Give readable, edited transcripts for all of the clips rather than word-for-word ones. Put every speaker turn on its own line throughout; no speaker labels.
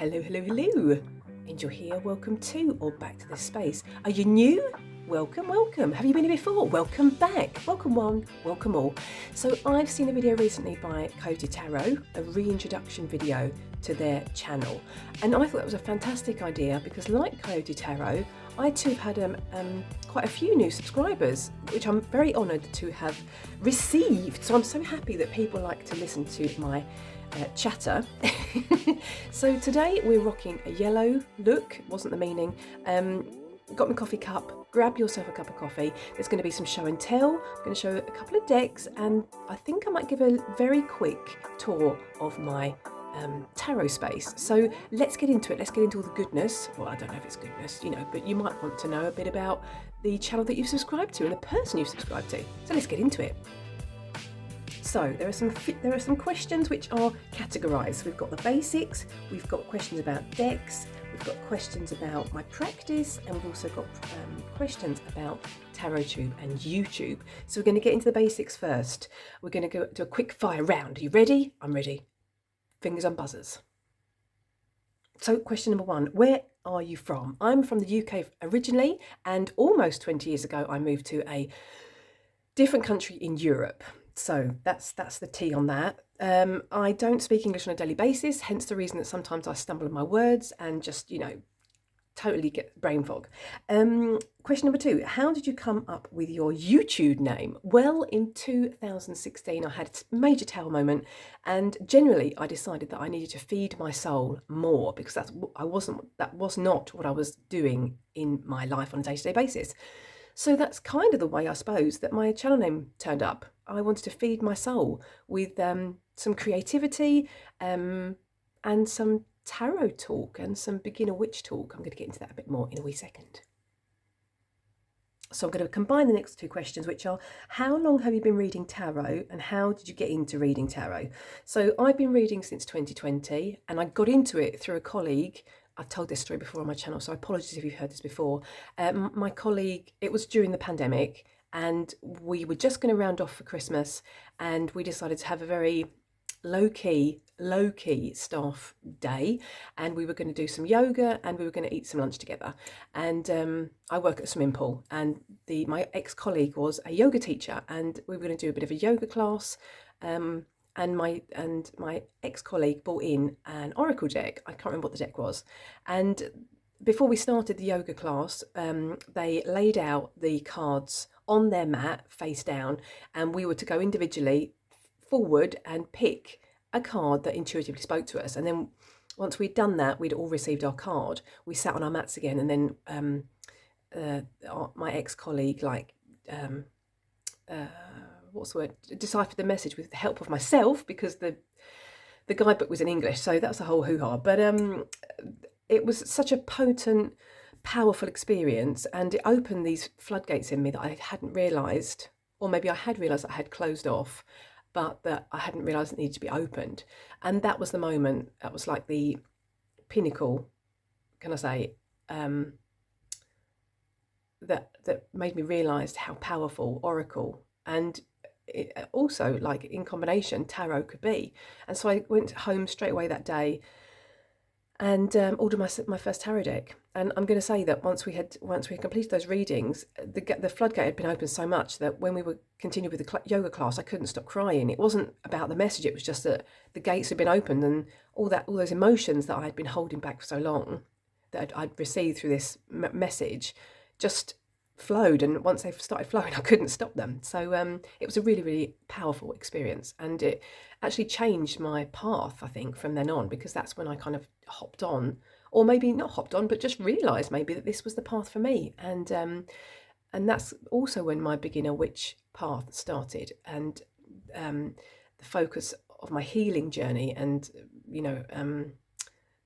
Hello. Angel here, welcome to or back to this space. Are you new? Welcome. Have you been here before? Welcome back. Welcome one, welcome all. So I've seen a video recently by Cody Tarot, a reintroduction video to their channel. And I thought that was a fantastic idea because like Cody Tarot, I too have had quite a few new subscribers, which I'm very honoured to have received. So I'm so happy that people like to listen to my chatter. So today we're rocking a yellow look, wasn't the meaning. Got my coffee cup, grab yourself a cup of coffee. There's going to be some show and tell. I'm going to show a couple of decks, and I think I might give a very quick tour of my tarot space. So let's get into it. Let's get into all the goodness. Well, I don't know if it's goodness, but you might want to know a bit about the channel that you've subscribed to and the person you've subscribed to. So let's get into it. So there are some questions which are categorised. We've got the basics, we've got questions about decks, we've got questions about my practice, and we've also got questions about TarotTube and YouTube. So we're going to get into the basics first. We're going to go do a quick fire round. Are you ready? I'm ready. Fingers on buzzers. So question number one, where are you from? I'm from the UK originally, and almost 20 years ago I moved to a different country in Europe. So that's the tea on that. I don't speak English on a daily basis, hence the reason that sometimes I stumble on my words and just, totally get brain fog. Question number two, how did you come up with your YouTube name? Well, in 2016, I had a major tower moment, and generally I decided that I needed to feed my soul more because that was not what I was doing in my life on a day-to-day basis. So that's kind of the way, I suppose, that my channel name turned up. I wanted to feed my soul with some creativity and some tarot talk and some beginner witch talk. I'm going to get into that a bit more in a wee second. So I'm going to combine the next two questions, which are, how long have you been reading tarot and how did you get into reading tarot? So I've been reading since 2020 and I got into it through a colleague. I've told this story before on my channel, so apologies if you've heard this before. My colleague, it was during the pandemic, and we were just going to round off for Christmas, and we decided to have a very low-key staff day, and we were going to do some yoga, and we were going to eat some lunch together. And I work at a swimming pool, and my ex-colleague was a yoga teacher, and we were going to do a bit of a yoga class. And my ex-colleague brought in an oracle deck. I can't remember what the deck was. And before we started the yoga class, they laid out the cards on their mat face down, and we were to go individually forward and pick a card that intuitively spoke to us. And then once we'd done that, we'd all received our card. We sat on our mats again, and then my ex-colleague deciphered the message with the help of myself, because the guidebook was in English, so that's a whole hoo-ha. But it was such a potent, powerful experience, and it opened these floodgates in me that I hadn't realised, or maybe I had realised that I had closed off, but that I hadn't realised it needed to be opened. And that was the moment, that was like the pinnacle, can I say, that made me realise how powerful oracle and also, like, in combination, tarot could be. And so I went home straight away that day and ordered my first tarot deck. And I'm going to say that once we had completed those readings, the floodgate had been opened so much that when we were continuing with the yoga class, I couldn't stop crying. It wasn't about the message; it was just that the gates had been opened, and all those emotions that I had been holding back for so long, that I'd received through this message, just flowed. And once they started flowing, I couldn't stop them. So it was a really, really powerful experience, and it actually changed my path, I think, from then on, because that's when I kind of hopped on, or maybe not hopped on, but just realised maybe that this was the path for me. And that's also when my beginner witch path started, and the focus of my healing journey, and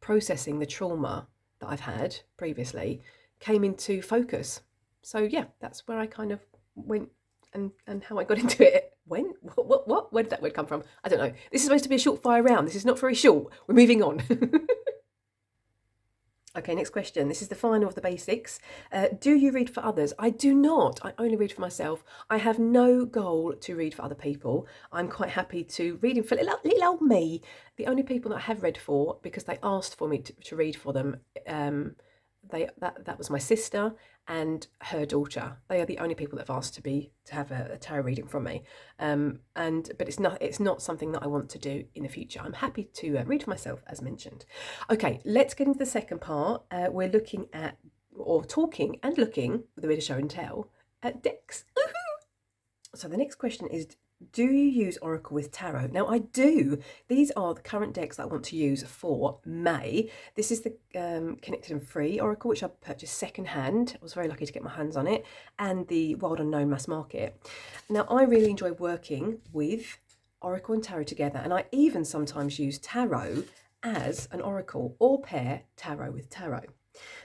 processing the trauma that I've had previously came into focus. So yeah, that's where I kind of went and how I got into it. When? What? Where did that word come from? I don't know. This is supposed to be a short fire round. This is not very short. We're moving on. Okay, next question. This is the final of the basics. Do you read for others? I do not. I only read for myself. I have no goal to read for other people. I'm quite happy to read for little old me. The only people that I have read for, because they asked for me to read for them, that was my sister and her daughter. They are the only people that have asked to have a tarot reading from me. But it's not something that I want to do in the future. I'm happy to read for myself, as mentioned. Okay, let's get into the second part. We're looking at, or talking and looking, with a bit of show and tell, at decks. So the next question is, do you use Oracle with Tarot? Now I do. These are the current decks that I want to use for May. This is the Connected and Free Oracle, which I purchased secondhand. I was very lucky to get my hands on it. And the Wild Unknown Mass Market. Now I really enjoy working with Oracle and Tarot together. And I even sometimes use Tarot as an Oracle, or pair Tarot with Tarot.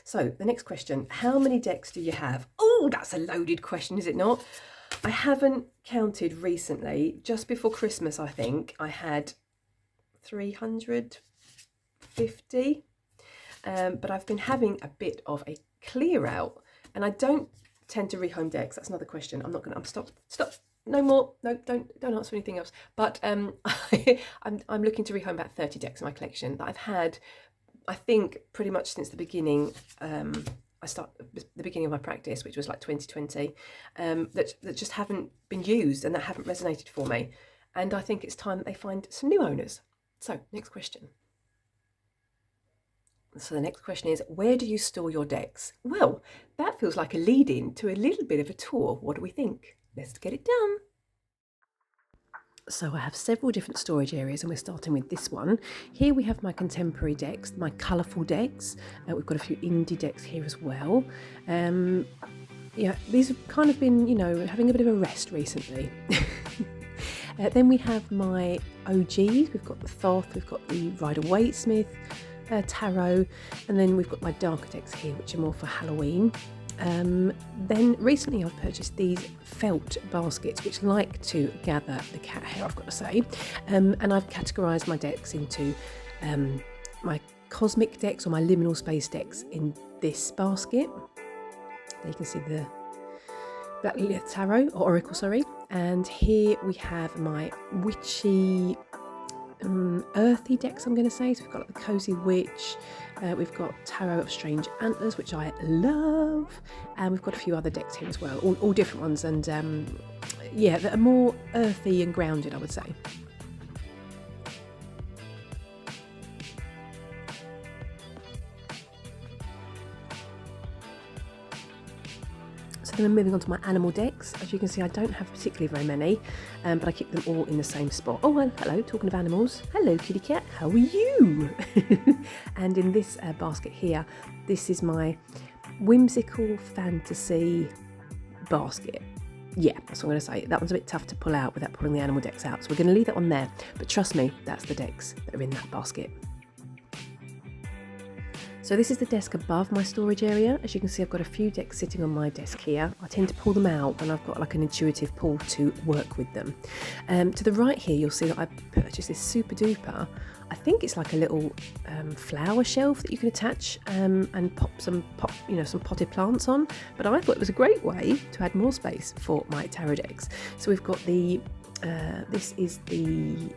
So the next question, how many decks do you have? Oh, that's a loaded question, is it not? I haven't counted recently. Just before Christmas, I think I had 350. But I've been having a bit of a clear out, and I don't tend to rehome decks. That's another question. I'm stop. No more. No, don't answer anything else. But I'm looking to rehome about 30 decks in my collection that I've had, I think, pretty much since the beginning. The beginning of my practice, which was like 2020, that just haven't been used and that haven't resonated for me. And I think it's time that they find some new owners. So, next question. So the next question is, where do you store your decks? Well, that feels like a lead-in to a little bit of a tour. What do we think? Let's get it done. So I have several different storage areas, and we're starting with this one. Here we have my contemporary decks, my colourful decks. We've got a few indie decks here as well. Yeah, these have kind of been, having a bit of a rest recently. Then we have my OGs. We've got the Thoth, we've got the Rider-Waite-Smith tarot, and then we've got my darker decks here, which are more for Halloween. Then recently I've purchased these felt baskets which like to gather the cat hair, I've got to say, and I've categorised my decks into my cosmic decks, or my liminal space decks, in this basket. There you can see the Black Lilith Tarot, or Oracle, sorry, and here we have my witchy earthy decks, I'm going to say. So we've got like the Cozy Witch, we've got Tarot of Strange Antlers, which I love, and we've got a few other decks here as well, all different ones, and yeah, that are more earthy and grounded, I would say. So then I'm moving on to my animal decks. As you can see, I don't have particularly very many, but I keep them all in the same spot. Oh, well, hello, talking of animals. Hello, kitty cat, how are you? And in this basket here, this is my whimsical fantasy basket. Yeah, that's what I'm going to say. That one's a bit tough to pull out without pulling the animal decks out. So we're going to leave that on there. But trust me, that's the decks that are in that basket. So this is the desk above my storage area. As you can see, I've got a few decks sitting on my desk here. I tend to pull them out when I've got like an intuitive pull to work with them. To the right here, you'll see that I purchased this super duper, I think it's like a little flower shelf that you can attach and pop some potted plants on. But I thought it was a great way to add more space for my tarot decks. So we've got the, this is the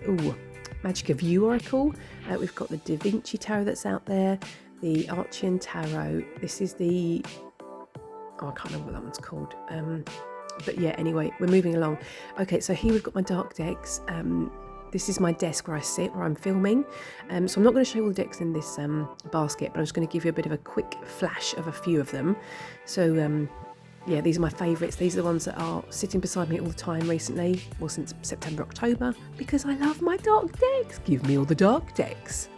Magic of You Oracle. We've got the Da Vinci Tarot that's out there. The Archean Tarot. This is the, I can't remember what that one's called. But yeah, anyway, we're moving along. Okay, so here we've got my dark decks. This is my desk where I sit, where I'm filming. So I'm not going to show you all the decks in this basket, but I'm just going to give you a bit of a quick flash of a few of them. So yeah, these are my favourites. These are the ones that are sitting beside me all the time recently, well, since September, October, because I love my dark decks. Give me all the dark decks.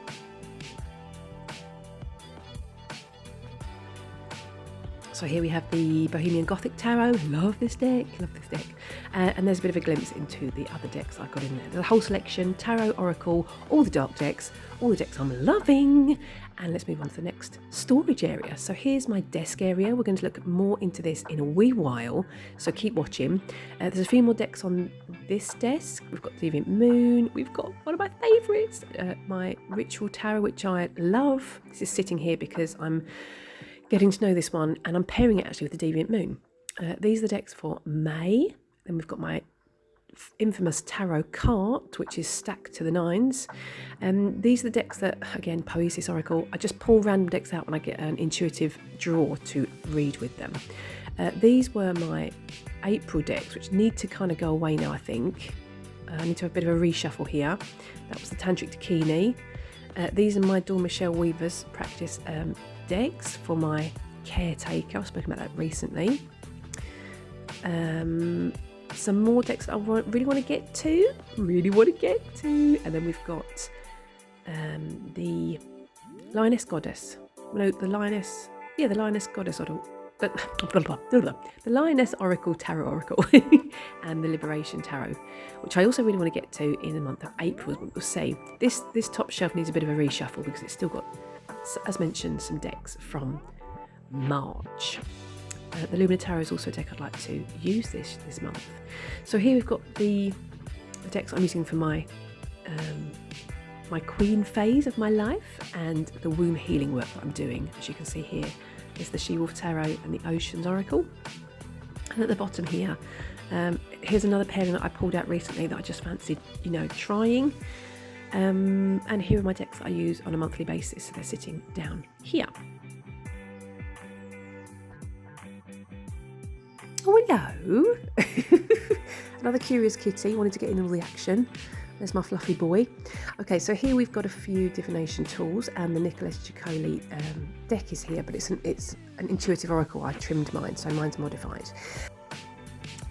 So here we have the Bohemian Gothic Tarot. Love this deck, love this deck. And there's a bit of a glimpse into the other decks I've got in there. There's a whole selection, Tarot, Oracle, all the dark decks, all the decks I'm loving. And let's move on to the next storage area. So here's my desk area. We're going to look more into this in a wee while, so keep watching. There's a few more decks on this desk. We've got Deviant Moon. We've got one of my favourites, my Ritual Tarot, which I love. This is sitting here because I'm getting to know this one, and I'm pairing it actually with the Deviant Moon. These are the decks for May. Then we've got my infamous tarot cart, which is stacked to the nines. These are the decks that, again, Poesis Oracle, I just pull random decks out when I get an intuitive draw to read with them. These were my April decks, which need to kind of go away now, I think. I need to have a bit of a reshuffle here. That was the Tantric Dakini. These are my Dawn Michelle Weaver's practice decks for my caretaker. I've spoken about that recently. Some more decks that I really want to get to. And then we've got the Lioness Goddess. No, the Lioness. Yeah, the Lioness Goddess. The Lioness Oracle Tarot Oracle and the Liberation Tarot, which I also really want to get to in the month of April. We'll see. This top shelf needs a bit of a reshuffle because it's still got, as mentioned, some decks from March. The Lumina Tarot is also a deck I'd like to use this month. So here we've got the decks I'm using for my my Queen phase of my life and the womb healing work that I'm doing. As you can see here, there's the She-Wolf Tarot and the Oceans Oracle. And at the bottom here, here's another pairing that I pulled out recently that I just fancied, trying. And here are my decks that I use on a monthly basis. So they're sitting down here. Oh, hello. Another curious kitty, wanted to get in all the action. There's my fluffy boy. Okay, so here we've got a few divination tools, and the Nicholas Ciccoli deck is here, but it's an intuitive oracle. I trimmed mine, so mine's modified.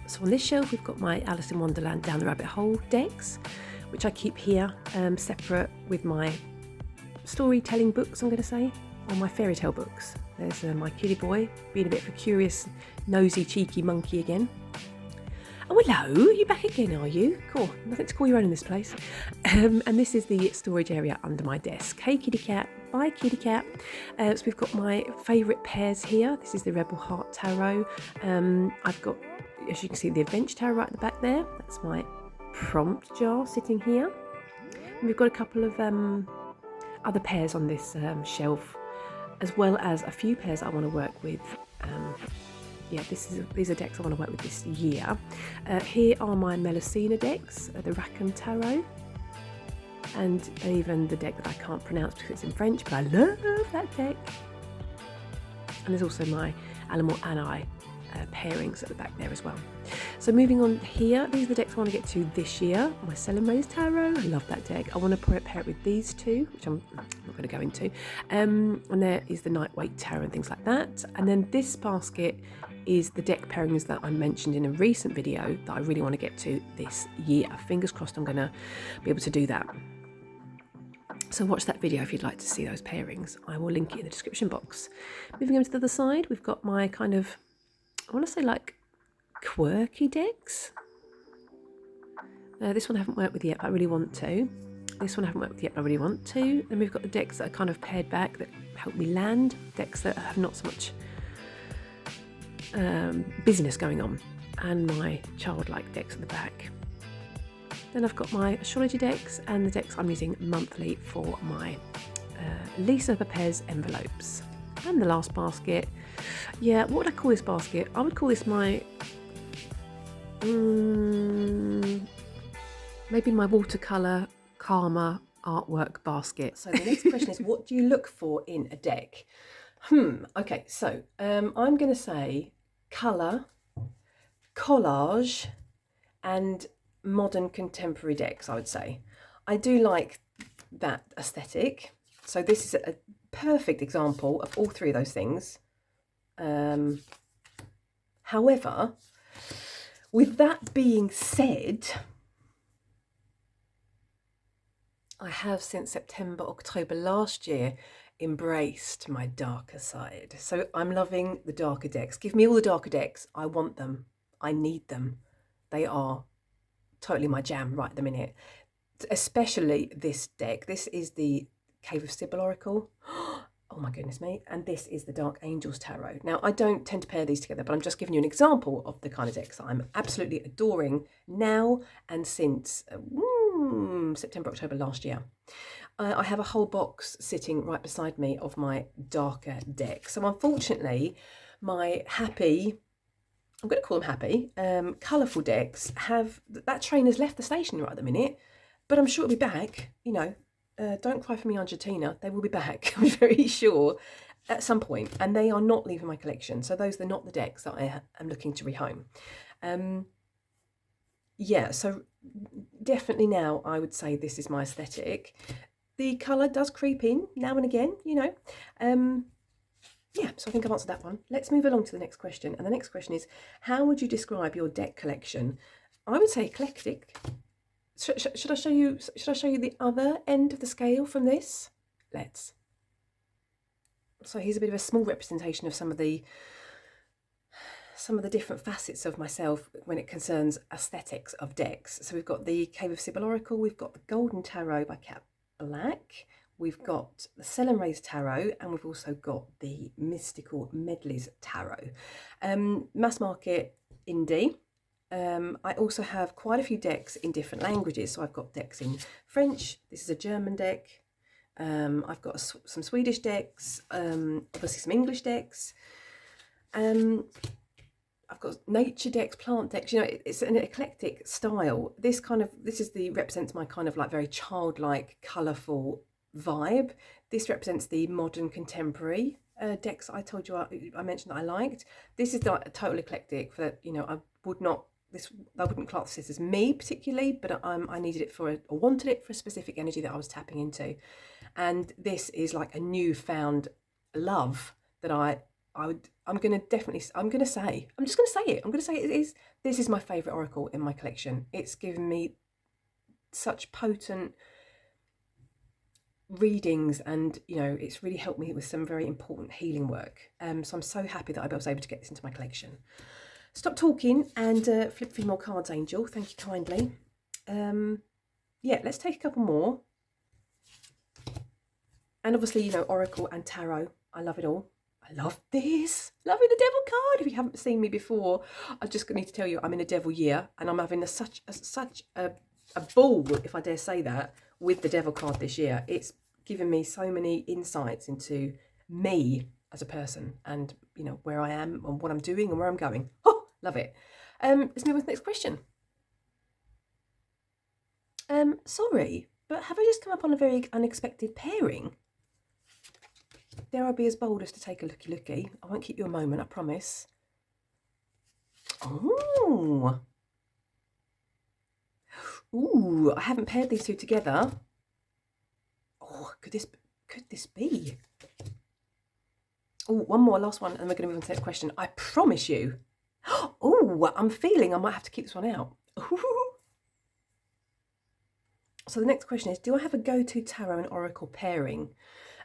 So on this shelf we've got my Alice in Wonderland Down the Rabbit Hole decks, which I keep here separate with my storytelling books, I'm going to say, or my fairy tale books. There's my kitty boy, being a bit of a curious, nosy, cheeky monkey again. Oh, hello, you back again, are you? Cool, nothing to call your own in this place. And this is the storage area under my desk. Hey, kitty cat. Bye, kitty cat. So we've got my favourite pairs here. This is the Rebel Heart Tarot. I've got, as you can see, the Adventure Tarot right at the back there. That's my prompt jar sitting here. And we've got a couple of other pairs on this shelf, as well as a few pairs I want to work with. These are decks I want to work with this year. Here are my Melusina decks, the Rackham Tarot, and even the deck that I can't pronounce because it's in French, but I love that deck. And there's also my Alamor Anai pairings at the back there as well. So moving on here, these are the decks I want to get to this year. My Selene Tarot, I love that deck. I want to pair it with these two, which I'm not going to go into. And there is the Nightwake Tarot and things like that. And then this basket is the deck pairings that I mentioned in a recent video that I really want to get to this year. Fingers crossed I'm going to be able to do that. So watch that video if you'd like to see those pairings. I will link it in the description box. Moving over to the other side, we've got my kind of, I want to say like quirky decks. This one I haven't worked with yet, but I really want to. This one I haven't worked with yet, but I really want to. Then we've got the decks that are kind of paired back that help me land, decks that have not so much business going on, and my childlike decks at the back. Then I've got my astrology decks and the decks I'm using monthly for my Lisa Pepez envelopes. And the last basket, what would I call this basket? I would call this my maybe my watercolour karma artwork basket. So the next question is, what do you look for in a deck? Okay, so I'm going to say colour, collage, and modern contemporary decks, I would say. I do like that aesthetic. So this is a perfect example of all three of those things. However, with that being said, I have since September, October last year embraced my darker side. So I'm loving the darker decks. Give me all the darker decks. I want them. I need them. They are totally my jam right at the minute. Especially this deck. This is the Cave of Sybil Oracle. Oh my goodness me. And this is the Dark Angels Tarot. Now, I don't tend to pair these together, but I'm just giving you an example of the kind of decks that I'm absolutely adoring now and since September, October last year. I have a whole box sitting right beside me of my darker decks. So unfortunately, my happy, I'm going to call them happy, colourful decks have, that train has left the station right at the minute, but I'm sure it'll be back, you know. Don't cry for me, Argentina. They will be back, I'm very sure, at some point. And they are not leaving my collection. So those are not the decks that I am looking to rehome. Yeah, so definitely now I would say this is my aesthetic. The colour does creep in now and again, you know. Yeah, so I think I've answered that one. Let's move along to the next question. And the next question is, how would you describe your deck collection? I would say eclectic. Should I show you the other end of the scale from this? Let's. So here's a bit of a small representation of some of the different facets of myself when it concerns aesthetics of decks. So we've got the Cave of Sybil Oracle, we've got the Golden Tarot by Cat Black, we've got the Sell and Raise Tarot, and we've also got the Mystical Medleys Tarot. Mass market indie. I also have quite a few decks in different languages. So I've got decks in French. This is a German deck. I've got some Swedish decks, obviously some English decks. I've got nature decks, plant decks. You know, it's an eclectic style. This represents my kind of like very childlike, colourful vibe. This represents the modern contemporary decks I told you I mentioned that I liked. This is not a total eclectic for that. You know, I wouldn't class this as me particularly, but I needed it or wanted it for a specific energy that I was tapping into, and this is like a newfound love that I'm just going to say it. This is my favourite oracle in my collection. It's given me such potent readings, and you know, it's really helped me with some very important healing work. So I'm so happy that I was able to get this into my collection. Stop talking and flip through more cards, Angel. Thank you kindly. Yeah, let's take a couple more. And obviously, you know, Oracle and Tarot. I love it all. I love this. Loving the Devil card. If you haven't seen me before, I just need to tell you I'm in a Devil year, and I'm having such a ball, if I dare say that, with the Devil card this year. It's given me so many insights into me as a person, and you know, where I am and what I'm doing and where I'm going. Oh, love it. Let's move on to the next question. Sorry, but have I just come up on a very unexpected pairing? Dare I be as bold as to take a looky? I won't keep you a moment, I promise. Oh. Ooh, I haven't paired these two together. Oh, could this be? Oh, one more, last one, and we're going to move on to the next question. I promise you. Oh, I'm feeling I might have to keep this one out. Ooh. So the next question is, do I have a go-to tarot and oracle pairing?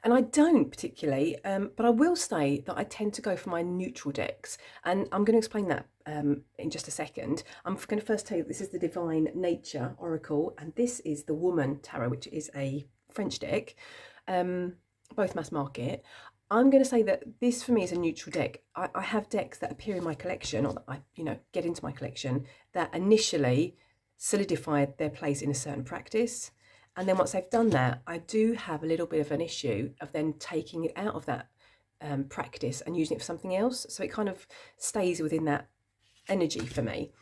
And I don't particularly, but I will say that I tend to go for my neutral decks. And I'm going to explain that in just a second. I'm going to first tell you this is the Divine Nature Oracle, and this is the Woman Tarot, which is a French deck, both mass market. I'm going to say that this for me is a neutral deck. I have decks that appear in my collection, or that I, you know, get into my collection, that initially solidified their place in a certain practice. And then once they've done that, I do have a little bit of an issue of then taking it out of that practice and using it for something else. So it kind of stays within that energy for me.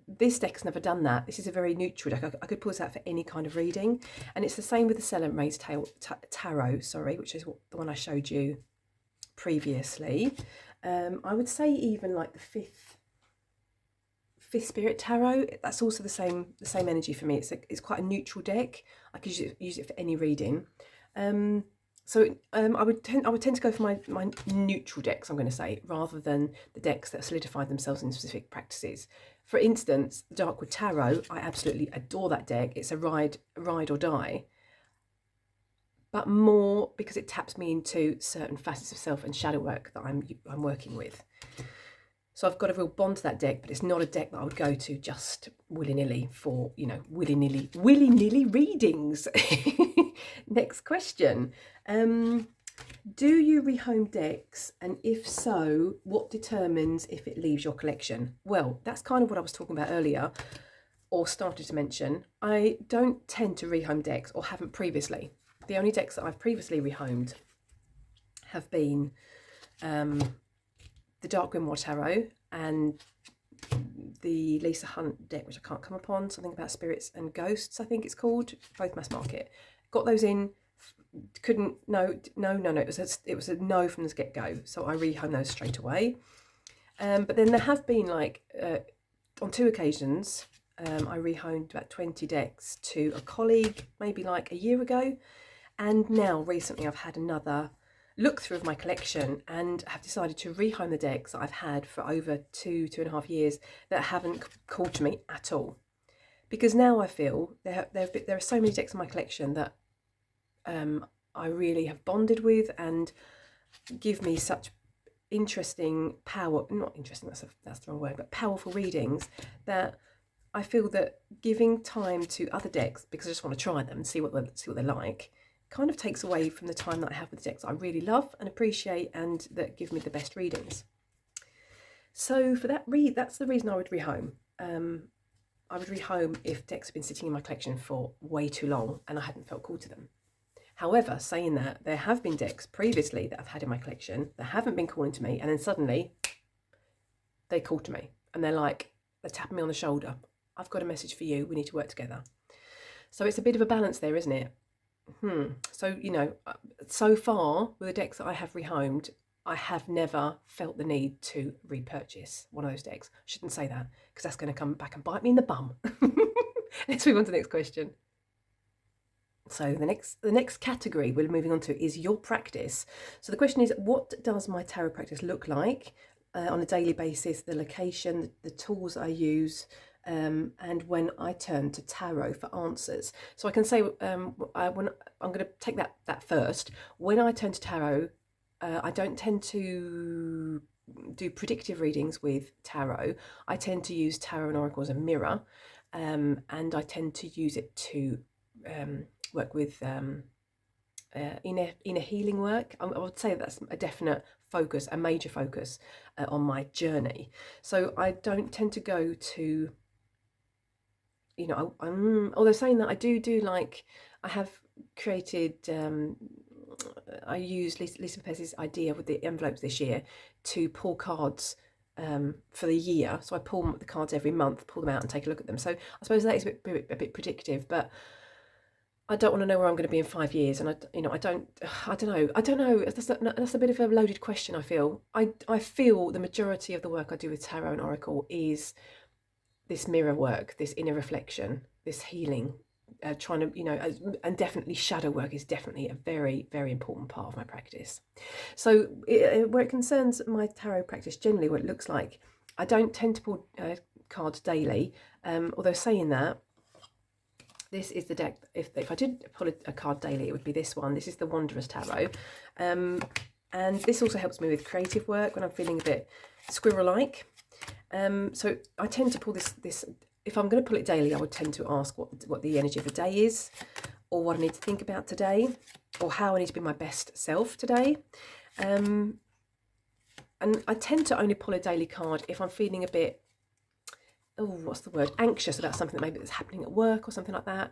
This deck's never done that. This is a very neutral deck. I could pull this out for any kind of reading. And it's the same with the Sell and Raise Tarot, which is the one I showed you previously. I would say even like the fifth Spirit Tarot, that's also the same energy for me. It's quite a neutral deck. I could use it for any reading. So I would tend to go for my neutral decks, I'm going to say, rather than the decks that solidify themselves in specific practices. For instance, the Darkwood Tarot, I absolutely adore that deck. It's a ride or die. but more because it taps me into certain facets of self and shadow work that I'm working with. So I've got a real bond to that deck, but it's not a deck that I would go to just willy-nilly for, willy-nilly readings. Next question. Do you rehome decks? And if so, what determines if it leaves your collection? Well, that's kind of what I was talking about earlier, or started to mention. I don't tend to rehome decks, or haven't previously. The only decks that I've previously rehomed have been the Dark Grimoire Tarot and the Lisa Hunt deck, which I can't come upon, something about spirits and ghosts, I think it's called, both mass market. Got those in, no, it was a no from the get-go, so I rehomed those straight away. But then there have been on 2 occasions, I rehomed about 20 decks to a colleague, maybe like a year ago, and now recently I've had another look through of my collection and have decided to rehome the decks that I've had for over 2.5 years that haven't called to me at all. Because now I feel there are so many decks in my collection that I really have bonded with and give me such interesting not interesting, that's the wrong word, but powerful readings, that I feel that giving time to other decks, because I just want to try them and see what they're like, kind of takes away from the time that I have with the decks I really love and appreciate and that give me the best readings. So for that's the reason I would rehome. I would rehome if decks have been sitting in my collection for way too long and I hadn't felt called to them. However, saying that, there have been decks previously that I've had in my collection that haven't been calling to me, and then suddenly they call to me and they're tapping me on the shoulder. I've got a message for you. We need to work together. So it's a bit of a balance there, isn't it? So, so far with the decks that I have rehomed, I have never felt the need to repurchase one of those decks. I shouldn't say that because that's going to come back and bite me in the bum. Let's move on to the next question. So the next category we're moving on to is your practice. So the question is, what does my tarot practice look like on a daily basis, the location, the tools I use, and when I turn to tarot for answers. So I can say, I'm going to take that first. When I turn to tarot, I don't tend to do predictive readings with tarot. I tend to use tarot and oracle as a mirror, and I tend to use it to work with inner healing work. I would say that's a definite focus, a major focus on my journey. So I don't tend to go to, although saying that, I do I have created, I used Lisa Pez's idea with the envelopes this year to pull cards for the year. So I pull the cards every month, pull them out and take a look at them. So I suppose that is a bit predictive, but I don't want to know where I'm going to be in 5 years, and I don't know. That's a bit of a loaded question. I feel the majority of the work I do with tarot and oracle is this mirror work, this inner reflection, this healing, trying to, and definitely shadow work is definitely a very, very important part of my practice. So where it concerns my tarot practice, generally what it looks like, I don't tend to pull cards daily, although saying that, this is the deck, if I did pull a card daily, it would be this one. This is the Wanderer's Tarot. And this also helps me with creative work when I'm feeling a bit squirrel-like. So I tend to pull this, if I'm going to pull it daily, I would tend to ask what the energy of the day is, or what I need to think about today, or how I need to be my best self today. And I tend to only pull a daily card if I'm feeling a bit, anxious about something that maybe that's happening at work or something like that.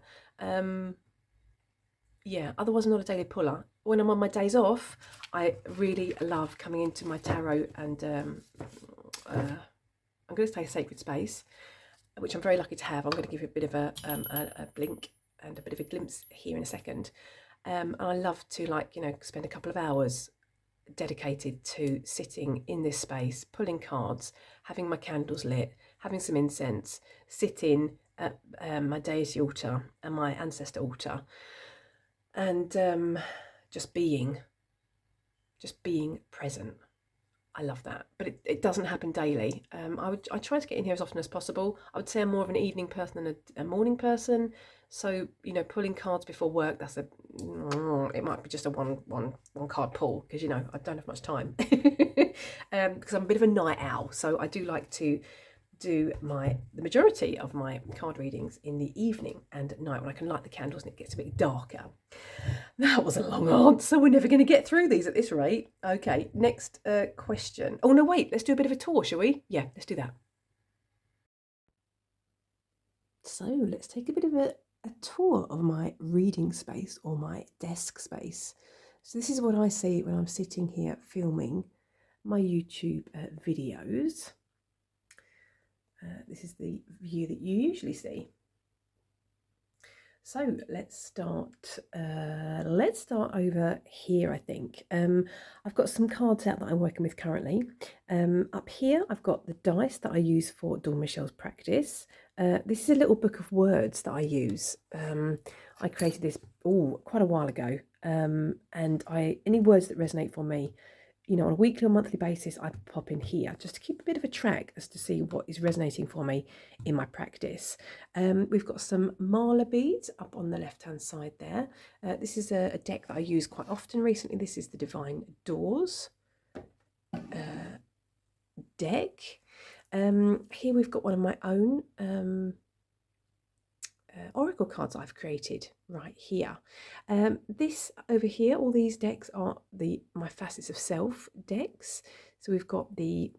Otherwise I'm not a daily puller. When I'm on my days off, I really love coming into my tarot and I'm going to say sacred space, which I'm very lucky to have. I'm going to give you a bit of a blink and a bit of a glimpse here in a second. And I love to spend a couple of hours dedicated to sitting in this space, pulling cards, having my candles lit, having some incense, sitting at my deity altar and my ancestor altar, and just being present. I love that, but it doesn't happen daily. I try to get in here as often as possible. I would say I'm more of an evening person than a morning person. So, you know, pulling cards before work, it might be just a one card pull because, you know, I don't have much time because I'm a bit of a night owl. So I do like to do the majority of my card readings in the evening and at night when I can light the candles and it gets a bit darker. That was a long answer. We're never going to get through these at this rate. Okay, next question. Oh, no, wait. Let's do a bit of a tour, shall we? Yeah, let's do that. So let's take a bit of a tour of my reading space or my desk space. So this is what I see when I'm sitting here filming my YouTube videos. This is the view that you usually see. So let's start. Let's start over here. I think I've got some cards out that I'm working with currently. Up here, I've got the dice that I use for Dawn Michelle's practice. This is a little book of words that I use. I created this quite a while ago, and any words that resonate for me, you know, on a weekly or monthly basis, I pop in here just to keep a bit of a track as to see what is resonating for me in my practice. We've got some mala beads up on the left-hand side there. This is a deck that I use quite often recently. This is the Divine Doors deck. Here we've got one of my own oracle cards I've created right here. This over here, all these decks are my Facets of Self decks. So we've got the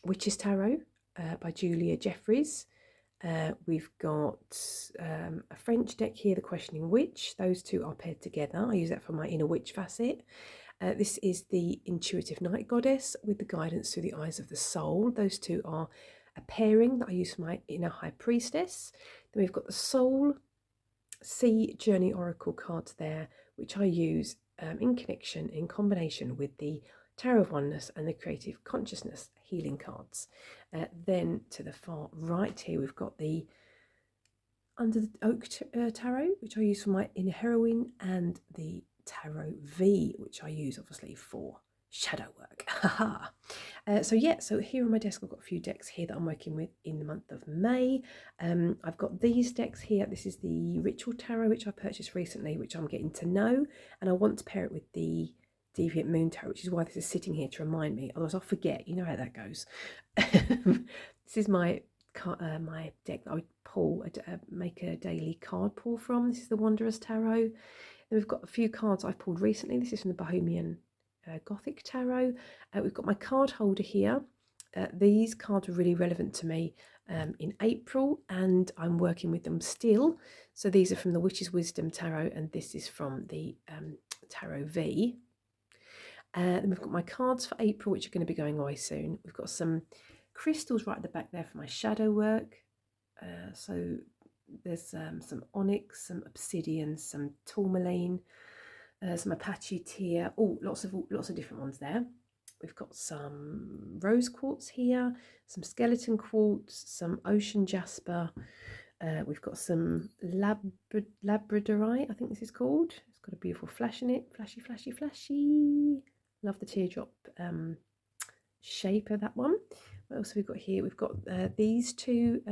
Witch's Tarot by Julia Jeffries. We've got a French deck here, the Questioning Witch. Those two are paired together. I use that for my inner witch facet. This is the Intuitive Night Goddess with the Guidance Through the Eyes of the Soul. Those two are a pairing that I use for my inner High Priestess. Then we've got the Soul Sea Journey Oracle cards there, which I use in combination with the Tarot of Oneness and the Creative Consciousness healing cards. Then to the far right here, we've got the Under the Oak Tarot, which I use for my inner heroine, and the Tarot V, which I use obviously for shadow work. So here on my desk I've got a few decks here that I'm working with in the month of May. I've got these decks here. This is the Ritual Tarot, which I purchased recently, which I'm getting to know, and I want to pair it with the Deviant Moon Tarot, which is why this is sitting here to remind me, otherwise I'll forget. You know how that goes. This is my deck that I would pull, make a daily card pull from. This is the Wanderer's Tarot. Then we've got a few cards I've pulled recently. This is from the Bohemian Gothic Tarot. We've got my card holder here. These cards are really relevant to me in April, and I'm working with them still. So these are from the Witch's Wisdom Tarot, and this is from the Tarot V. Then we've got my cards for April, which are going to be going away soon. We've got some crystals right at the back there for my shadow work. So there's some onyx, some obsidian, some tourmaline, some Apache tear. Lots of different ones there. We've got some rose quartz here, some skeleton quartz, some ocean jasper. We've got some labradorite, I think this is called. It's got a beautiful flash in it. Flashy, flashy, flashy. Love the teardrop shape of that one. What else have we got here? We've got these two.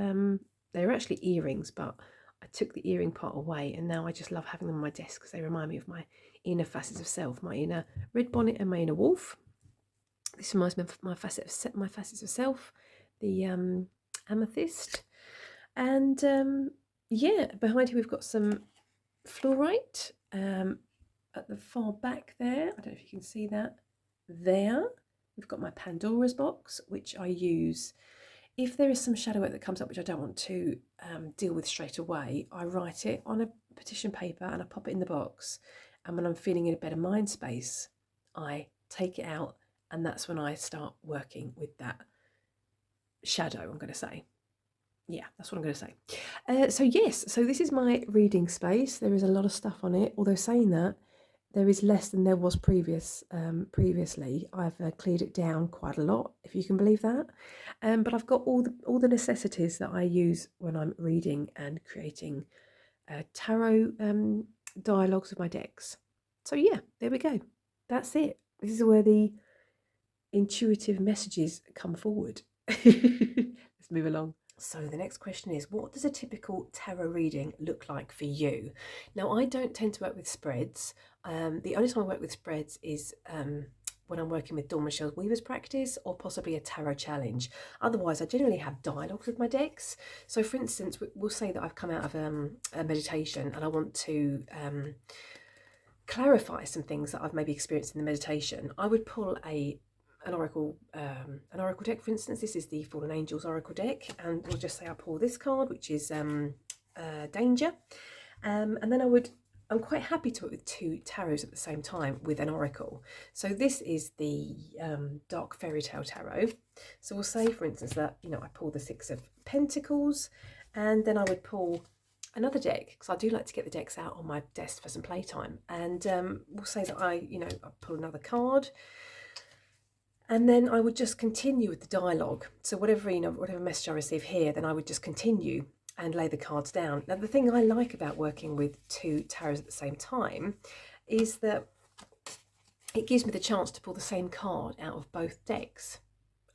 They're actually earrings, but I took the earring part away, and now I just love having them on my desk because they remind me of my inner facets of self, my inner red bonnet and my inner wolf. This reminds me of my facets of self, the amethyst. And behind here we've got some fluorite at the far back there. I don't know if you can see that there. We've got my Pandora's box, which I use if there is some shadow work that comes up which I don't want to deal with straight away. I write it on a petition paper and I pop it in the box, and when I'm feeling in a better mind space I take it out, and that's when I start working with that shadow, I'm going to say. Yeah, that's what I'm going to say. So this is my reading space. There is a lot of stuff on it, although saying that, there is less than there was previously. I've cleared it down quite a lot, if you can believe that. But I've got all the necessities that I use when I'm reading and creating tarot dialogues with my decks. So yeah, there we go. That's it. This is where the intuitive messages come forward. Let's move along. So the next question is, what does a typical tarot reading look like for you? Now, I don't tend to work with spreads. The only time I work with spreads is when I'm working with Dawn Michelle's Weaver's practice or possibly a tarot challenge. Otherwise, I generally have dialogues with my decks. So for instance, we'll say that I've come out of a meditation and I want to clarify some things that I've maybe experienced in the meditation. I would pull an oracle deck. For instance, this is the Fallen Angels oracle deck, and we'll just say I pull this card, which is danger, and then I'm quite happy to work with two tarots at the same time with an oracle. So this is the Dark Fairy Tale Tarot. So we'll say, for instance, that I pull the Six of Pentacles, and then I would pull another deck, because I do like to get the decks out on my desk for some playtime, and we'll say that I pull another card. And then I would just continue with the dialogue. So whatever message I receive here, then I would just continue and lay the cards down. Now, the thing I like about working with two tarots at the same time is that it gives me the chance to pull the same card out of both decks.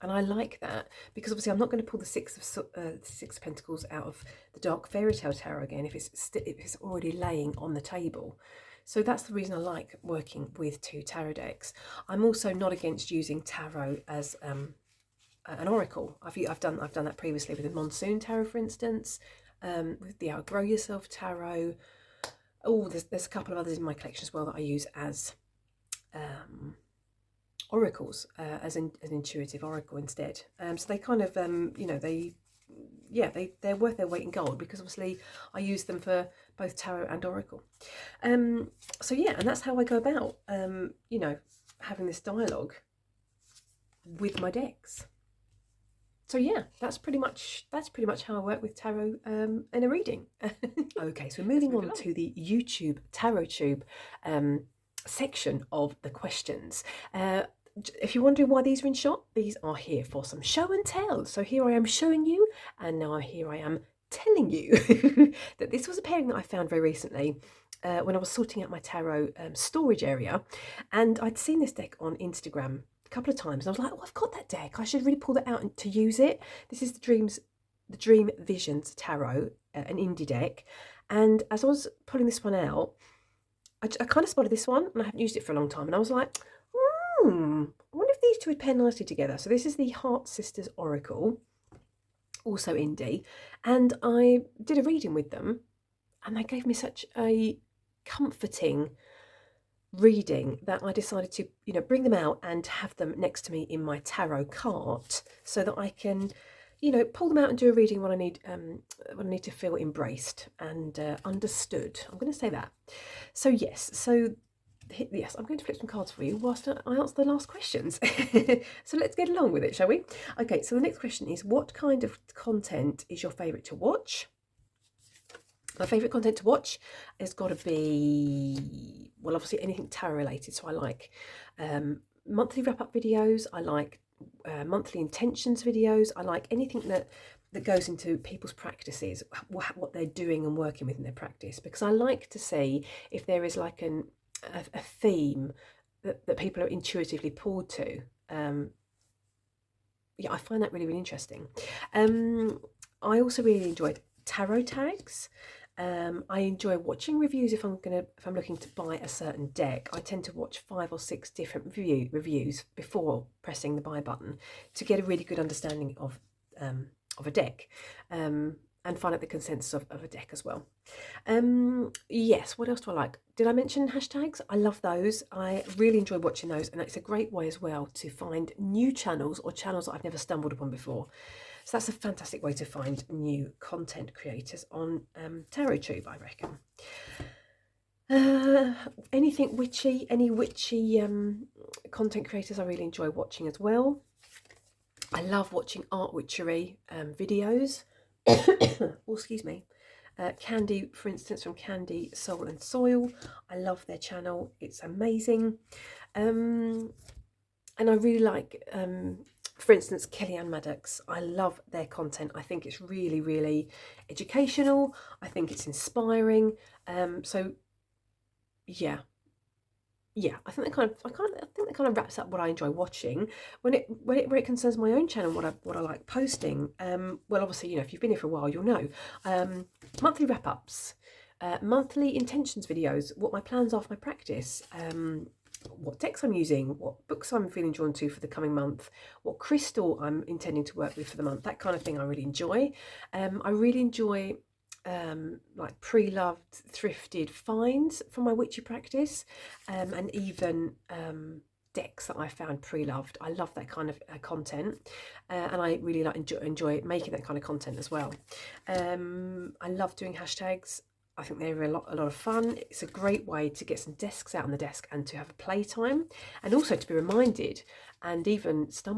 And I like that, because obviously I'm not going to pull the Six of Pentacles out of the Dark Fairy Tale Tarot again if it's already laying on the table. So that's the reason I like working with two tarot decks. I'm also not against using tarot as an oracle. I've done that previously with the Monsoon Tarot, for instance, with the Outgrow Yourself Tarot. Oh, there's a couple of others in my collection as well that I use as oracles, as an intuitive oracle instead. So they kind of they're worth their weight in gold, because obviously I use them for both tarot and oracle. So yeah, and that's how I go about having this dialogue with my decks. So yeah, that's pretty much how I work with tarot in a reading. Okay, so moving on to the YouTube Tarot Tube section of the questions. If you're wondering why these are in shot, these are here for some show and tell. So here I am showing you, and now here I am telling you that this was a pairing that I found very recently when I was sorting out my tarot storage area, and I'd seen this deck on Instagram a couple of times, and I was like, oh, I've got that deck, I should really pull that out to use it. This is the Dream Visions Tarot, an indie deck, and as I was pulling this one out, I kind of spotted this one, and I haven't used it for a long time, and I was like, I wonder if these two would pair nicely together. So this is the Heart Sisters Oracle, also indie, and I did a reading with them, and they gave me such a comforting reading that I decided to bring them out and have them next to me in my tarot cart, so that I can pull them out and do a reading when I need to feel embraced and understood. I'm going to say that. So yes, I'm going to flip some cards for you whilst I answer the last questions. So let's get along with it, shall we? Okay, so the next question is, what kind of content is your favourite to watch? My favourite content to watch has got to be, well, obviously anything tarot related. So I like monthly wrap-up videos. I like monthly intentions videos. I like anything that goes into people's practices, what they're doing and working with in their practice, because I like to see if there is like a theme that people are intuitively pulled to. Yeah, I find that really, really interesting. I also really enjoyed tarot tags. I enjoy watching reviews if I'm looking to buy a certain deck. I tend to watch 5 or 6 different reviews before pressing the buy button to get a really good understanding of a deck, and find out the consensus of a deck as well. Yes, what else do I like? Did I mention hashtags? I love those. I really enjoy watching those, and it's a great way as well to find new channels or channels that I've never stumbled upon before. So that's a fantastic way to find new content creators on TarotTube, I reckon. Anything witchy, any witchy content creators I really enjoy watching as well. I love watching art witchery videos. Oh, excuse me. Candy, for instance, from Candy, Soul and Soil. I love their channel. It's amazing. And I really like, for instance, Kellyanne Maddox. I love their content. I think it's really, really educational. I think it's inspiring. So, yeah. yeah, I think that kind of wraps up what I enjoy watching. Where it concerns my own channel, what I like posting. Well, obviously, if you've been here for a while, you'll know. Monthly wrap ups, monthly intentions videos, what my plans are for my practice, what decks I'm using, what books I'm feeling drawn to for the coming month, what crystal I'm intending to work with for the month. That kind of thing I really enjoy. I really enjoy like pre-loved thrifted finds for my witchy practice, and even decks that I found pre-loved. I love that kind of content, and I really enjoy making that kind of content as well. I love doing hashtags. I think they're a lot of fun. It's a great way to get some desks out on the desk and to have a playtime, and also to be reminded and even to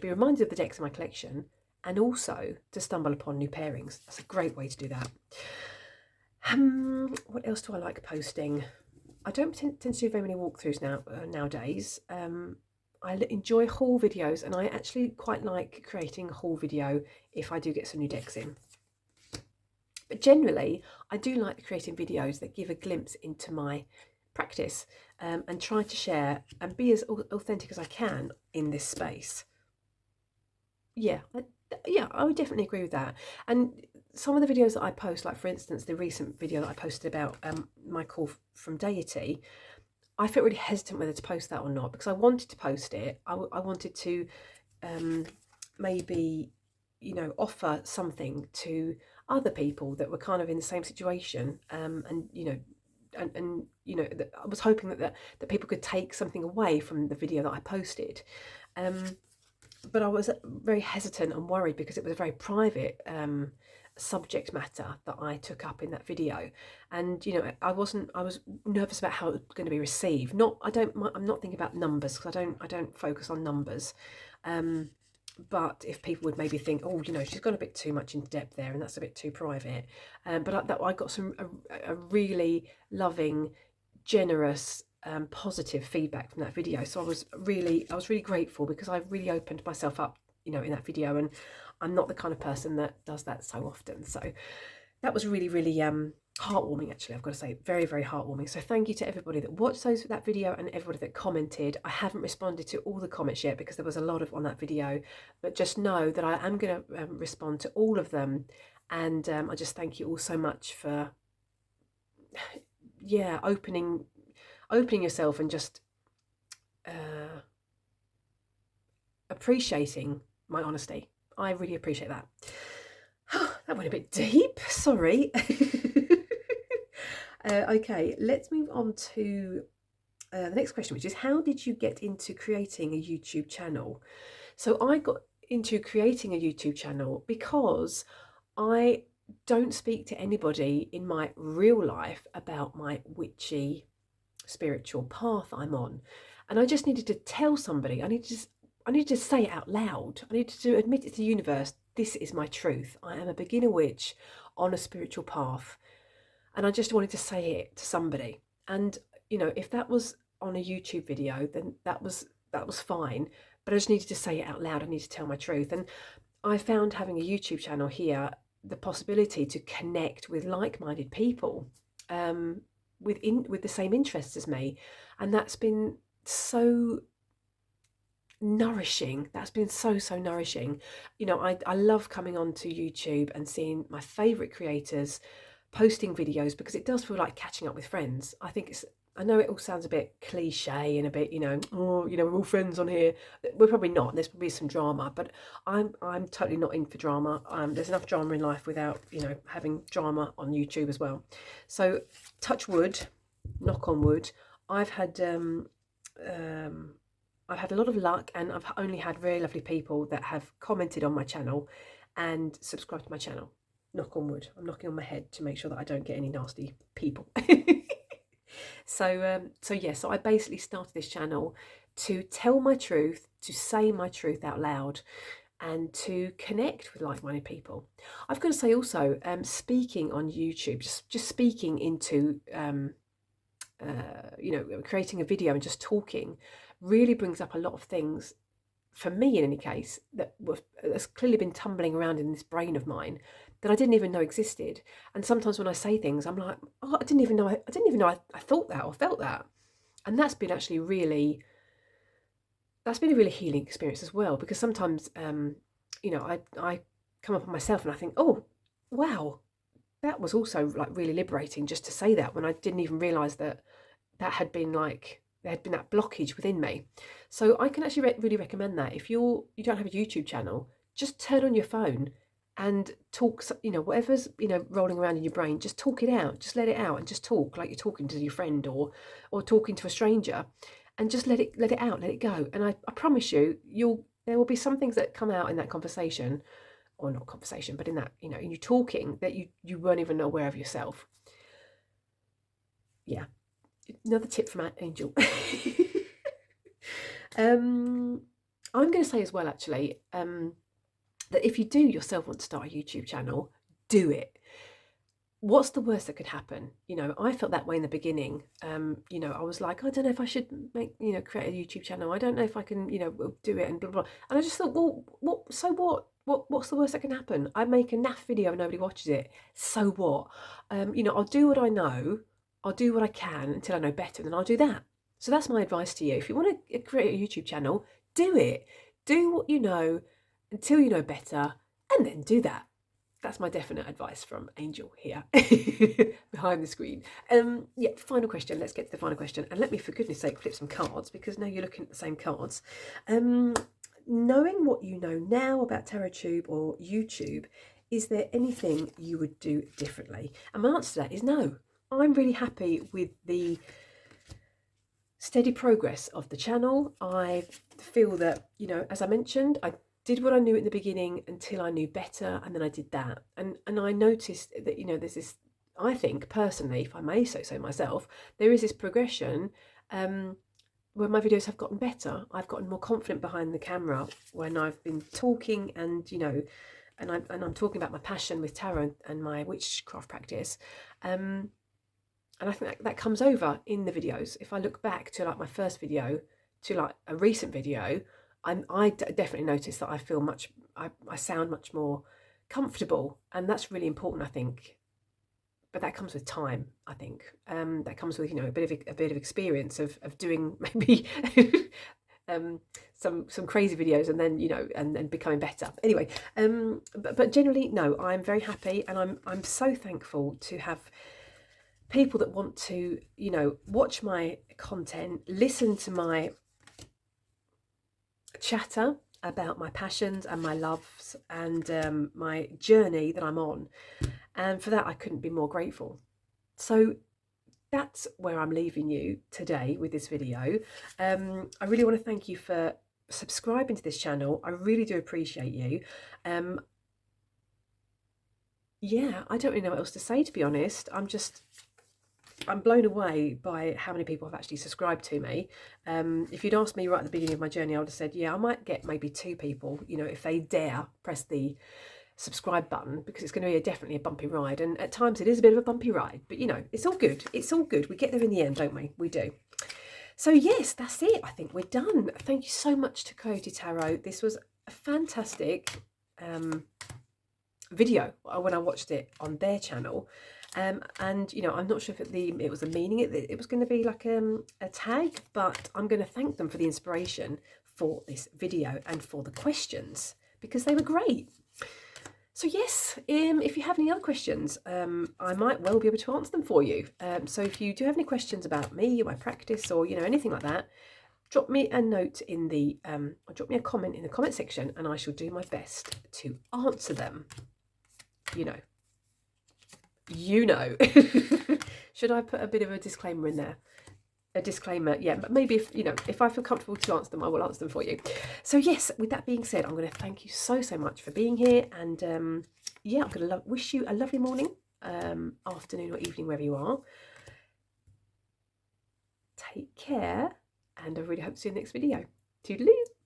be reminded of the decks in my collection, and also to stumble upon new pairings. That's a great way to do that. What else do I like posting? I don't tend to do very many walkthroughs nowadays. I enjoy haul videos, and I actually quite like creating a haul video if I do get some new decks in. But generally, I do like creating videos that give a glimpse into my practice, and try to share and be as authentic as I can in this space. Yeah, I would definitely agree with that. And some of the videos that I post, like for instance, the recent video that I posted about my call from deity, I felt really hesitant whether to post that or not, because I wanted to post it. I wanted to maybe, offer something to other people that were kind of in the same situation, and I was hoping that people could take something away from the video that I posted. But I was very hesitant and worried because it was a very private subject matter that I took up in that video, and I was nervous about how it was going to be received. I'm not thinking about numbers, because I don't focus on numbers. But if people would maybe think, oh, she's gone a bit too much into depth there, and that's a bit too private. But I got a really loving, generous, positive feedback from that video. So I was really grateful, because I really opened myself up, in that video, and I'm not the kind of person that does that so often. So that was really, really heartwarming, actually. I've got to say, very, very heartwarming. So thank you to everybody that watched that video, and everybody that commented. I haven't responded to all the comments yet, because there was a lot on that video, but just know that I am going to respond to all of them. And I just thank you all so much for opening yourself, and just appreciating my honesty. I really appreciate that. That went a bit deep, sorry. Okay, let's move on to the next question, which is, how did you get into creating a YouTube channel? So I got into creating a YouTube channel because I don't speak to anybody in my real life about my witchy spiritual path I'm on, and I just needed to tell somebody. I needed to say it out loud. I needed to admit it to the universe. This is my truth. I am a beginner witch on a spiritual path, and I just wanted to say it to somebody. And if that was on a YouTube video, then that was fine. But I just needed to say it out loud. I needed to tell my truth, and I found having a YouTube channel here the possibility to connect with like-minded people, with the same interests as me, and that's been so nourishing. That's been so nourishing. I love coming onto YouTube and seeing my favorite creators posting videos, because it does feel like catching up with friends. I know it all sounds a bit cliche and a bit, we're all friends on here. We're probably not. There's probably some drama, but I'm totally not in for drama. There's enough drama in life without, having drama on YouTube as well. So touch wood, knock on wood. I've had a lot of luck, and I've only had very lovely people that have commented on my channel and subscribed to my channel. Knock on wood. I'm knocking on my head to make sure that I don't get any nasty people. So I basically started this channel to tell my truth, to say my truth out loud, and to connect with like-minded people. I've got to say also, speaking on YouTube, just speaking into creating a video and just talking, really brings up a lot of things, for me in any case, that's clearly been tumbling around in this brain of mine that I didn't even know existed. And sometimes when I say things, I'm like, oh, I didn't even know I thought that or felt that. And that's been actually really, that's been a really healing experience as well, because sometimes, you know, I come up on myself and I think, oh, wow, that was also like really liberating just to say that, when I didn't even realize that that had been like, there had been that blockage within me. So I can actually really recommend that if you don't have a YouTube channel, just turn on your phone and talk, you know, whatever's, you know, rolling around in your brain, just talk it out, just let it out, and just talk like you're talking to your friend, or talking to a stranger, and just let it out, let it go. And I promise you, there will be some things that come out in that conversation, or not conversation, but in that, you know, in you talking, that you weren't even aware of yourself. Yeah. Another tip from Angel. I'm going to say as well, actually, that if you do yourself want to start a YouTube channel, do it. What's the worst that could happen? You know, I felt that way in the beginning. You know, I was like, I don't know if I should create a YouTube channel. I don't know if I can, you know, do it, and blah, blah. And I just thought, well, so what? What's the worst that can happen? I make a naff video and nobody watches it. So what? You know, I'll do what I know. I'll do what I can until I know better, and then I'll do that. So that's my advice to you. If you want to create a YouTube channel, do it. Do what you know until you know better, and then do that. That's my definite advice from Angel here behind the screen. Yeah, final question. Let's get to the final question. And let me, for goodness sake, flip some cards, because now you're looking at the same cards. Knowing what you know now about TarotTube or YouTube, is there anything you would do differently? And my answer to that is no. I'm really happy with the steady progress of the channel. I feel that, you know, as I mentioned, I did what I knew at the beginning until I knew better, and then I did that. And I noticed that, you know, there's this, I think personally, if I may say myself, there is this progression where my videos have gotten better. I've gotten more confident behind the camera when I've been talking, and, you know, and I'm talking about my passion with tarot and my witchcraft practice. And I think that comes over in the videos. If I look back to like my first video to like a recent video, I definitely notice that I feel I sound much more comfortable, and that's really important, I think. But that comes with time, I think. That comes with, you know, a bit of experience of doing maybe some crazy videos, and then, you know, and then becoming better. Anyway, but generally, no, I'm very happy, and I'm so thankful to have people that want to, you know, watch my content, listen to my chatter about my passions and my loves, and my journey that I'm on. And for that, I couldn't be more grateful. So that's where I'm leaving you today with this video. I really want to thank you for subscribing to this channel. I really do appreciate you. Yeah, I don't really know what else to say, to be honest. I'm blown away by how many people have actually subscribed to me. If you'd asked me right at the beginning of my journey, I would have said, yeah, I might get maybe 2 people, you know, if they dare press the subscribe button, because it's going to be definitely a bumpy ride. And at times it is a bit of a bumpy ride, but, you know, it's all good. It's all good. We get there in the end, don't we? We do. So yes, that's it. I think we're done. Thank you so much to Coyote Tarot. This was a fantastic video when I watched it on their channel. And, you know, I'm not sure if it was the meaning it was going to be like a tag, but I'm going to thank them for the inspiration for this video and for the questions, because they were great. So yes, if you have any other questions, I might well be able to answer them for you. So if you do have any questions about me or my practice, or, you know, anything like that, drop me a note in the, or drop me a comment in the comment section, and I shall do my best to answer them. You know. Should I put a bit of a disclaimer in there? A disclaimer, yeah, but maybe if I feel comfortable to answer them, I will answer them for you. So yes, with that being said, I'm going to thank you so much for being here, and yeah, I'm going to wish you a lovely morning, afternoon or evening, wherever you are. Take care, and I really hope to see you in the next video. Toodaloo.